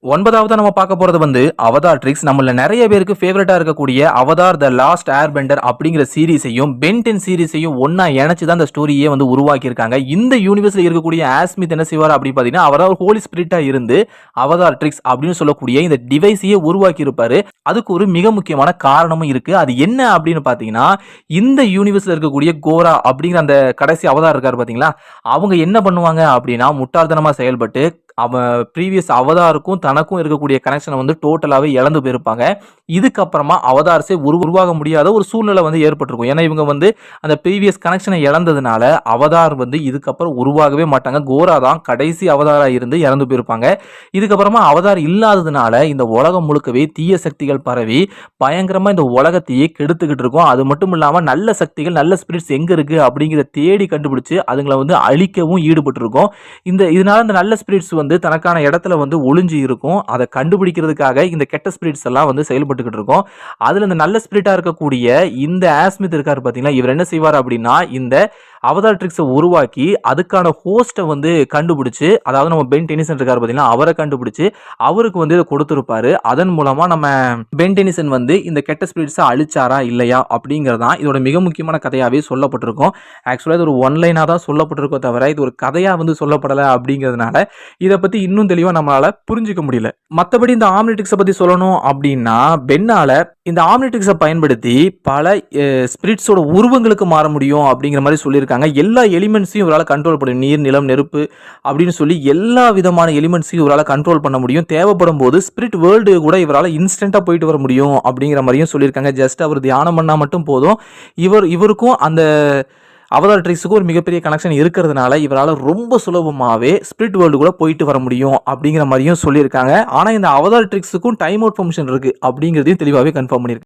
ஒன்பதாவது நம்ம பார்க்க போறது வந்து அவதார் ட்ரிக்ஸ். நம்மள நிறைய பேருக்கு ஃபேவரட்டா இருக்கக்கூடிய அவதார் த லாஸ்ட் ஏர்பெண்டர் அப்படிங்கிற சீரிஸையும் பென் 10 சீரிஸையும் ஒண்ணா இணைச்சு தான் இந்த ஸ்டோரியே வந்து உருவாக்கி இருக்காங்க. இந்த யூனிவர்ஸ்ல இருக்கக்கூடிய ஆஸ்மித் என்ன செய்வார் அப்படி பார்த்தீங்கன்னா, அவரா ஒரு ஹோலி ஸ்பிரிட்டா இருந்து அவதார் ட்ரிக்ஸ் அப்படின்னு சொல்லக்கூடிய இந்த டிவைஸையே உருவாக்கி இருப்பாரு. அதுக்கு ஒரு மிக முக்கியமான காரணமும் இருக்கு. அது என்ன அப்படின்னு பார்த்தீங்கன்னா, இந்த யூனிவர்ஸ்ல இருக்கக்கூடிய கோரா அப்படிங்கிற அந்த கடைசி அவதார் இருக்காரு பார்த்தீங்களா, அவங்க என்ன பண்ணுவாங்க அப்படின்னா முட்டாள்தனமா செயல்பட்டு அவன் ப்ரீவியஸ் அவதாருக்கும் தனக்கும் இருக்கக்கூடிய கனெக்ஷனை வந்து டோட்டலாவே இழந்து போயிருப்பாங்க. இதுக்கப்புறமா அவதார்ஸே உருவாக முடியாத ஒரு சூழ்நிலை வந்து ஏற்பட்டிருக்கும். ஏன்னா இவங்க வந்து அந்த ப்ரீவியஸ் கனெக்ஷனை இழந்ததுனால அவதார் வந்து இதுக்கப்புறம் உருவாகவே மாட்டாங்க. கோரா தான் கடைசி அவதாரா இருந்து இறந்து போயிருப்பாங்க. இதுக்கப்புறமா அவதார் இல்லாததுனால இந்த உலகம் முழுக்கவே தீய சக்திகள் பரவி பயங்கரமா இந்த உலகத்தையே கெடுத்துக்கிட்டு இருக்கும். அது மட்டும் இல்லாம நல்ல சக்திகள் நல்ல ஸ்பிரிட்ஸ் எங்க இருக்கு அப்படிங்கிறத தேடி கண்டுபிடிச்சு அதுங்களை வந்து அழிக்கவும் ஈடுபட்டு இருக்கும். இதனால இந்த நல்ல ஸ்பிரிட்ஸ் வந்து தனக்கான இடத்துல வந்து ஒளிஞ்சு இருக்கும். அதை கண்டுபிடிக்கிறதுக்காக இந்த கெட்ட ஸ்பிரிட்ஸ் எல்லாம் வந்து செயல்பட்டுக்கிட்டு இருக்கும். அதுல இந்த நல்ல ஸ்பிரிட்டா இருக்கக்கூடிய இந்த ஆஸ்மித் இருக்காரு பாத்தீங்களா, இவர் என்ன செய்வார் அப்படின்னா இந்த அவதார் ட்ரிக்ஸை உருவாக்கி அதுக்கான ஹோஸ்ட்டை வந்து கண்டுபிடிச்சு, அதாவது நம்ம பென் டெனிசன் இருக்காரு பாத்தீங்களா, அவரை கண்டுபிடிச்சு அவருக்கு வந்து இதை கொடுத்திருப்பாரு. அதன் மூலமா நம்ம பென் டெனிசன் வந்து இந்த கெட்ட ஸ்பிரிட்ஸை அழிச்சாரா இல்லையா அப்படிங்கறதான் இதோட மிக முக்கியமான கதையாவே சொல்லப்பட்டிருக்கும். ஆக்சுவலா இது ஒரு ஒன்லைனா தான் சொல்லப்பட்டிருக்கோ தவிர இது ஒரு கதையா வந்து சொல்லப்படலை அப்படிங்கிறதுனால இதை பத்தி இன்னும் தெளிவா நம்மளால புரிஞ்சுக்க முடியல. மற்றபடி இந்த ஆம்னிட்ரிக்ஸை பத்தி சொல்லணும் அப்படின்னா, பென்னால இந்த ஆம்னிட்ரிக்ஸை பயன்படுத்தி பல ஸ்பிரிட்ஸோட உருவங்களுக்கு மாற முடியும் அப்படிங்கிற மாதிரி சொல்லியிருக்காங்க. எல்லா எலிமெண்ட்ஸையும் இவரால் கண்ட்ரோல் பண்ண நீர், நிலம், நெருப்பு அப்படின்னு சொல்லி எல்லா விதமான எலிமெண்ட்ஸையும் இவரால் கண்ட்ரோல் பண்ண முடியும். தேவைப்படும் போது ஸ்பிரிட் வேர்ல்டு கூட இவரால் இன்ஸ்டன்டா போயிட்டு வர முடியும் அப்படிங்கிற மாதிரியும் சொல்லியிருக்காங்க. ஜஸ்ட் அவர் தியானம் பண்ணா மட்டும் போதும். இவருக்கும் அந்த அவதார் ட்ரிக்ஸுக்கு ஒரு மிகப்பெரிய கனெக்ஷன் இருக்கிறதுனால இவரால் ரொம்ப சுலபமாகவே ஸ்பிரிட் வேர்ல்டு கூட போயிட்டு வர முடியும் அப்படிங்கிற மாதிரியும் சொல்லியிருக்காங்க. ஆனால் இந்த அவதார் ட்ரிக்ஸுக்கும் டைம் அவுட் ஃபங்க்ஷன் இருக்குது அப்படிங்கிறதையும் தெளிவாகவே கன்ஃபார்ம் பண்ணியிருக்காங்க.